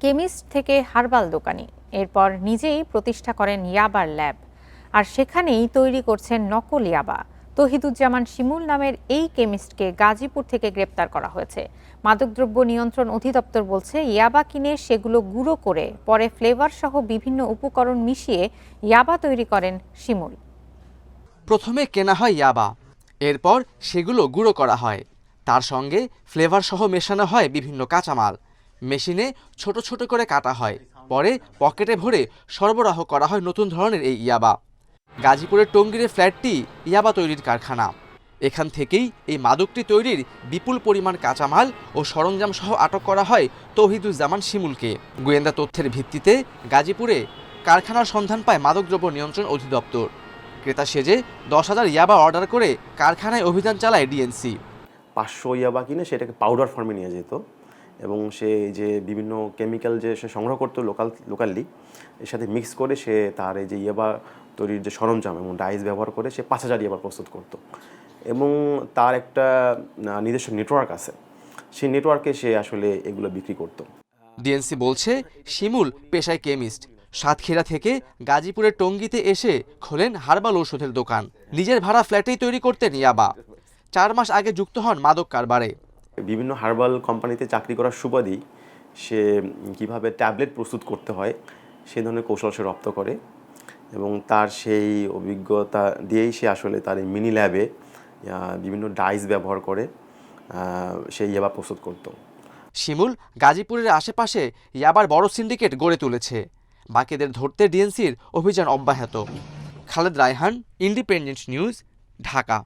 Chemist থেকে herbal দোকানি, এরপর নিজেই প্রতিষ্ঠা করেন ইয়াবার ল্যাব, আর সেখানেই তৈরি করছেন নকল ইয়াবা। তৌহিদুজ্জামান শিমুল নামের এই কেমিস্টকে গাজীপুর থেকে গ্রেপ্তার করা হয়েছে। মাদকদ্রব্য নিয়ন্ত্রণ অধিদপ্তর বলছে, ইয়াবা কিনে সেগুলো গুঁড়ো করে পরে ফ্লেভার সহ বিভিন্ন উপকরণ মিশিয়ে ইয়াবা তৈরি করেন শিমুল। প্রথমে কেনা হয় ইয়াবা, এরপর সেগুলো গুঁড়ো করা হয়, তার সঙ্গে ফ্লেভার সহ মেশানো হয় বিভিন্ন কাঁচামাল। মেশিনে ছোট ছোট করে কাটা হয়, পরে পকেটে ভরে সরবরাহ করা হয় নতুন ধরনের এই ইয়াবা। গাজীপুরের টঙ্গীরে ফ্ল্যাটটি ইয়াবা তৈরির কারখানা। এখান থেকেই এই মাদকটি তৈরির বিপুল পরিমাণ কাঁচামাল ও সরঞ্জাম সহ আটক করা হয় তৌহিদুজ্জামান শিমুলকে। গোয়েন্দা তথ্যের ভিত্তিতে গাজীপুরে কারখানার সন্ধান পায় মাদকদ্রব্য নিয়ন্ত্রণ অধিদপ্তর। ক্রেতা সেজে 10,000 ইয়াবা অর্ডার করে কারখানায় অভিযান চালায় ডিএনসি। 500 ইয়াবা কিনে সেটাকে পাউডার ফর্মে নিয়ে যেত এবং সে যে বিভিন্ন কেমিক্যাল যে সে সংগ্রহ করতো লোকালি এর সাথে মিক্স করে সে তার এই যে ইয়াবা তৈরির যে সরঞ্জাম এবং ডাইস ব্যবহার করে সে 5,000 ইয়াবা প্রস্তুত করতো এবং তার একটা নিজস্ব নেটওয়ার্ক আছে, সেই নেটওয়ার্কে সে আসলে এগুলো বিক্রি করতো। ডিএনসি বলছে, শিমুল পেশায় কেমিস্ট। সাতক্ষীরা থেকে গাজীপুরের টঙ্গীতে এসে খোলেন হার্বাল ঔষধের দোকান। নিজের ভাড়া ফ্ল্যাটেই তৈরি করতেন ইয়াবা। 4 মাস আগে যুক্ত হন মাদক কারবারে। বিভিন্ন হার্বাল কোম্পানিতে চাকরি করার সুবাদেই সে কিভাবে ট্যাবলেট প্রস্তুত করতে হয় সেই ধরনের কৌশল সে রপ্ত করে এবং তার সেই অভিজ্ঞতা দিয়েই সে আসলে তার এই মিনি ল্যাবে বিভিন্ন ডাইস ব্যবহার করে সেই ইয়াবা প্রস্তুত করত। শিমুল গাজীপুরের আশেপাশে ইয়াবার বড় সিন্ডিকেট গড়ে তুলেছে। বাকিদের ধরতে ডিএনসির অভিযান অব্যাহত। Khaled Raihan, independent news, Dhaka.